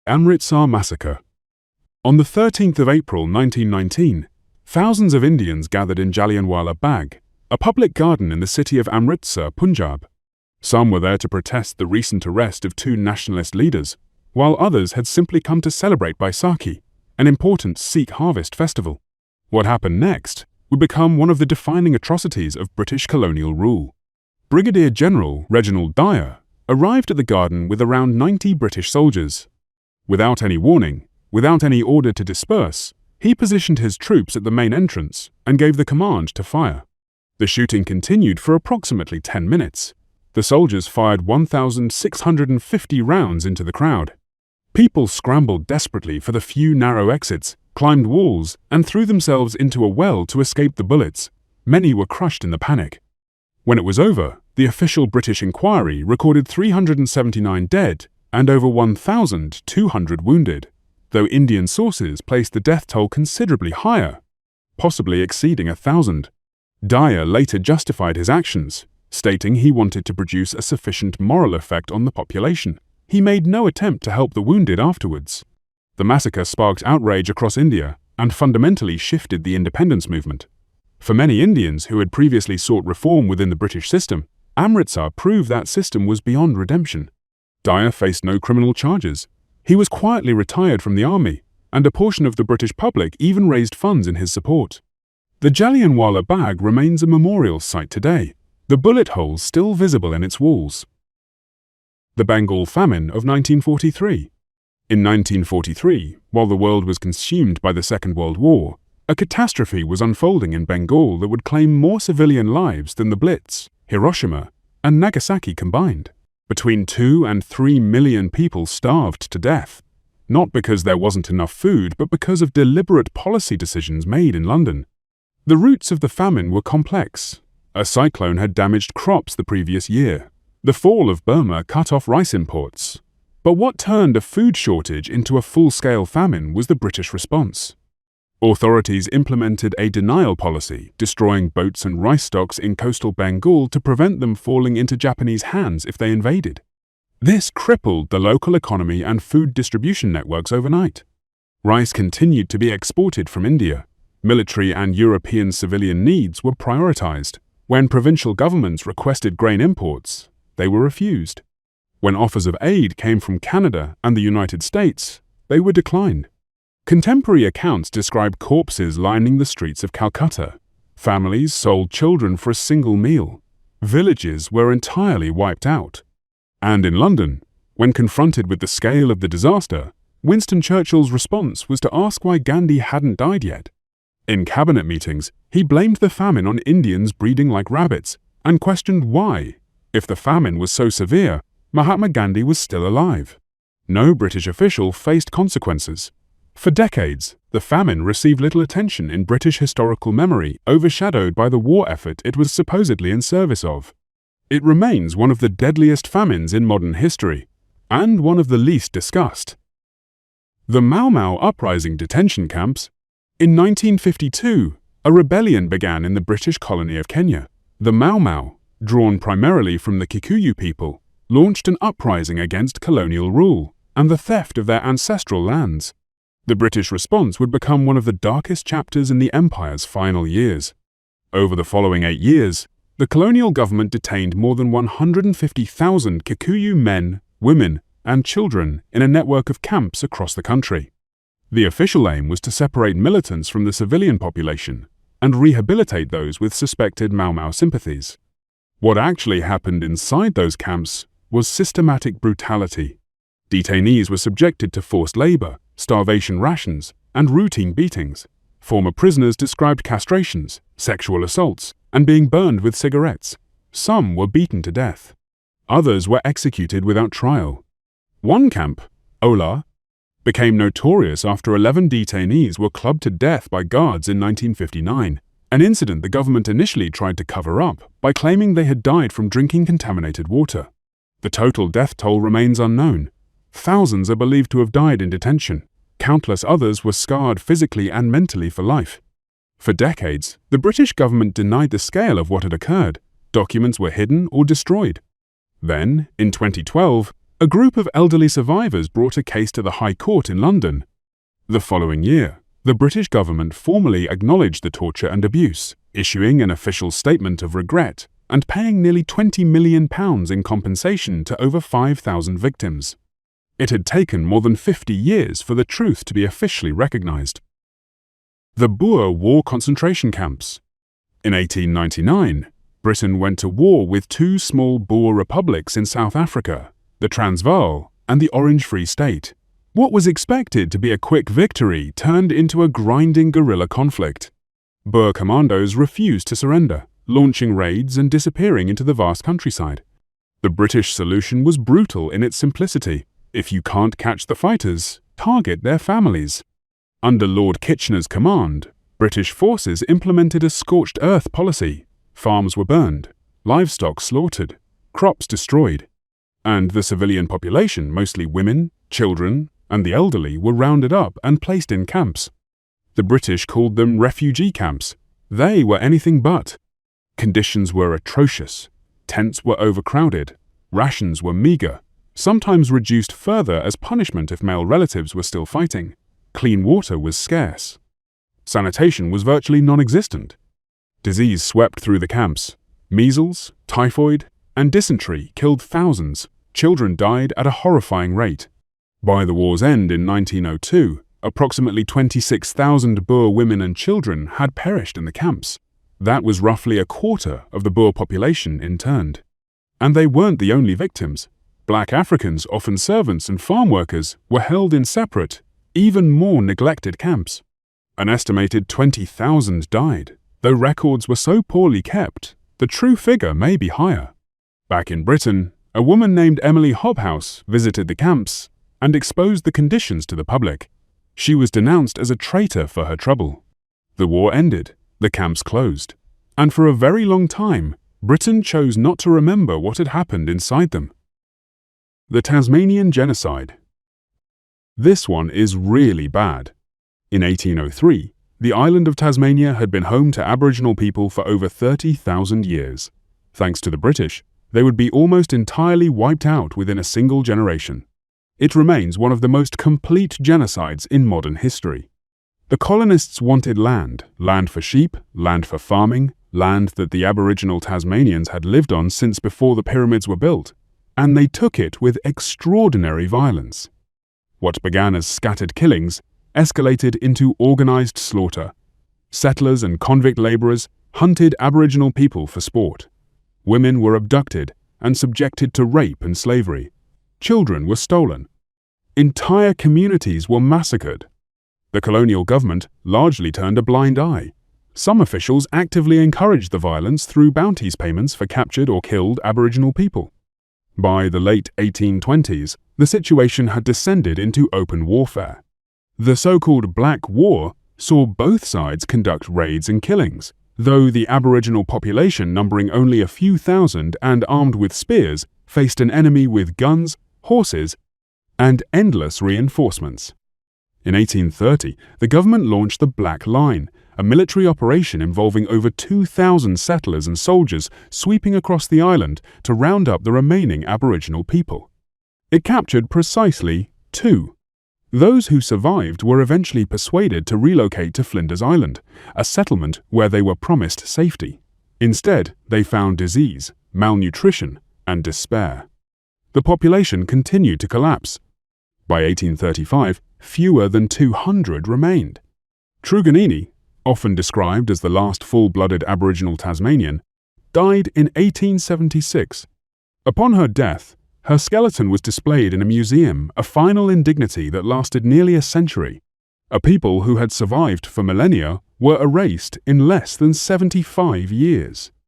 Amritsar Massacre. On the 13th of April 1919, thousands of Indians gathered in Jallianwala Bagh, a public garden in the city of Amritsar, Punjab. Some were there to protest the recent arrest of two nationalist leaders, while others had simply come to celebrate Baisakhi, an important Sikh harvest festival. What happened next would become one of the defining atrocities of British colonial rule. Brigadier General Reginald Dyer arrived at the garden with around 90 British soldiers. Without any warning, without any order to disperse, he positioned his troops at the main entrance and gave the command to fire. The shooting continued for approximately 10 minutes. The soldiers fired 1,650 rounds into the crowd. People scrambled desperately for the few narrow exits, climbed walls, and threw themselves into a well to escape the bullets. Many were crushed in the panic. When it was over, the official British inquiry recorded 379 dead and over 1,200 wounded, though Indian sources placed the death toll considerably higher, possibly exceeding 1,000. Dyer later justified his actions, stating he wanted to produce a sufficient moral effect on the population. He made no attempt to help the wounded afterwards. The massacre sparked outrage across India and fundamentally shifted the independence movement. For many Indians who had previously sought reform within the British system, Amritsar proved that system was beyond redemption. Dyer faced no criminal charges. He was quietly retired from the army, and a portion of the British public even raised funds in his support. The Jallianwala Bagh remains a memorial site today, the bullet holes still visible in its walls. The Bengal famine of 1943. In 1943, while the world was consumed by the Second World War, a catastrophe was unfolding in Bengal that would claim more civilian lives than the Blitz, Hiroshima, and Nagasaki combined. Between 2 and 3 million people starved to death, not because there wasn't enough food, but because of deliberate policy decisions made in London. The roots of the famine were complex. A cyclone had damaged crops the previous year. The fall of Burma cut off rice imports. But what turned a food shortage into a full-scale famine was the British response. Authorities implemented a denial policy, destroying boats and rice stocks in coastal Bengal to prevent them falling into Japanese hands if they invaded. This crippled the local economy and food distribution networks overnight. Rice continued to be exported from India. Military and European civilian needs were prioritized. When provincial governments requested grain imports, they were refused. When offers of aid came from Canada and the United States, they were declined. Contemporary accounts describe corpses lining the streets of Calcutta. Families sold children for a single meal. Villages were entirely wiped out. And in London, when confronted with the scale of the disaster, Winston Churchill's response was to ask why Gandhi hadn't died yet. In cabinet meetings, he blamed the famine on Indians breeding like rabbits and questioned why, if the famine was so severe, Mahatma Gandhi was still alive. No British official faced consequences. For decades, the famine received little attention in British historical memory, overshadowed by the war effort it was supposedly in service of. It remains one of the deadliest famines in modern history, and one of the least discussed. The Mau Mau uprising detention camps. In 1952, a rebellion began in the British colony of Kenya. The Mau Mau, drawn primarily from the Kikuyu people, launched an uprising against colonial rule and the theft of their ancestral lands. The British response would become one of the darkest chapters in the empire's final years. Over the following 8 years, the colonial government detained more than 150,000 Kikuyu men, women, and children in a network of camps across the country. The official aim was to separate militants from the civilian population and rehabilitate those with suspected Mau Mau sympathies. What actually happened inside those camps was systematic brutality. Detainees were subjected to forced labor, starvation rations, and routine beatings. Former prisoners described castrations, sexual assaults, and being burned with cigarettes. Some were beaten to death. Others were executed without trial. One camp, Ola, became notorious after 11 detainees were clubbed to death by guards in 1959, an incident the government initially tried to cover up by claiming they had died from drinking contaminated water. The total death toll remains unknown. Thousands are believed to have died in detention. Countless others were scarred physically and mentally for life. For decades, the British government denied the scale of what had occurred. Documents were hidden or destroyed. Then, in 2012, A group of elderly survivors brought a case to the High Court in London. The following year, the British government formally acknowledged the torture and abuse, issuing an official statement of regret and paying nearly £20 million in compensation to over 5,000 victims. It had taken more than 50 years for the truth to be officially recognized. The Boer War concentration camps. In 1899, Britain went to war with two small Boer republics in South Africa, the Transvaal and the Orange Free State. What was expected to be a quick victory turned into a grinding guerrilla conflict. Boer commandos refused to surrender, launching raids and disappearing into the vast countryside. The British solution was brutal in its simplicity. If you can't catch the fighters, target their families. Under Lord Kitchener's command, British forces implemented a scorched earth policy. Farms were burned, livestock slaughtered, crops destroyed, and the civilian population, mostly women, children, and the elderly, were rounded up and placed in camps. The British called them refugee camps. They were anything but. Conditions were atrocious. Tents were overcrowded. Rations were meager, sometimes reduced further as punishment if male relatives were still fighting. Clean water was scarce. Sanitation was virtually non-existent. Disease swept through the camps. Measles, typhoid, and dysentery killed thousands. Children died at a horrifying rate. By the war's end in 1902, approximately 26,000 Boer women and children had perished in the camps. That was roughly a quarter of the Boer population interned. And they weren't the only victims. Black Africans, often servants and farm workers, were held in separate, even more neglected camps. An estimated 20,000 died. Though records were so poorly kept, the true figure may be higher. Back in Britain, a woman named Emily Hobhouse visited the camps and exposed the conditions to the public. She was denounced as a traitor for her trouble. The war ended, the camps closed, and for a very long time, Britain chose not to remember what had happened inside them. The Tasmanian Genocide. This one is really bad. In 1803, the island of Tasmania had been home to Aboriginal people for over 30,000 years. Thanks to the British, they would be almost entirely wiped out within a single generation. It remains one of the most complete genocides in modern history. The colonists wanted land for sheep, land for farming, land that the Aboriginal Tasmanians had lived on since before the pyramids were built, and they took it with extraordinary violence. What began as scattered killings escalated into organized slaughter. Settlers and convict laborers hunted Aboriginal people for sport. Women were abducted and subjected to rape and slavery. Children were stolen. Entire communities were massacred. The colonial government largely turned a blind eye. Some officials actively encouraged the violence through bounties payments for captured or killed Aboriginal people. By the late 1820s, the situation had descended into open warfare. The so-called Black War saw both sides conduct raids and killings, though the Aboriginal population, numbering only a few thousand and armed with spears, faced an enemy with guns, horses, and endless reinforcements. In 1830, the government launched the Black Line, a military operation involving over 2,000 settlers and soldiers sweeping across the island to round up the remaining Aboriginal people. It captured precisely 2. Those who survived were eventually persuaded to relocate to Flinders Island, a settlement where they were promised safety. Instead, they found disease, malnutrition, and despair. The population continued to collapse. By 1835, fewer than 200 remained. Truganini, often described as the last full-blooded Aboriginal Tasmanian, died in 1876. Upon her death, her skeleton was displayed in a museum, a final indignity that lasted nearly a century. A people who had survived for millennia were erased in less than 75 years.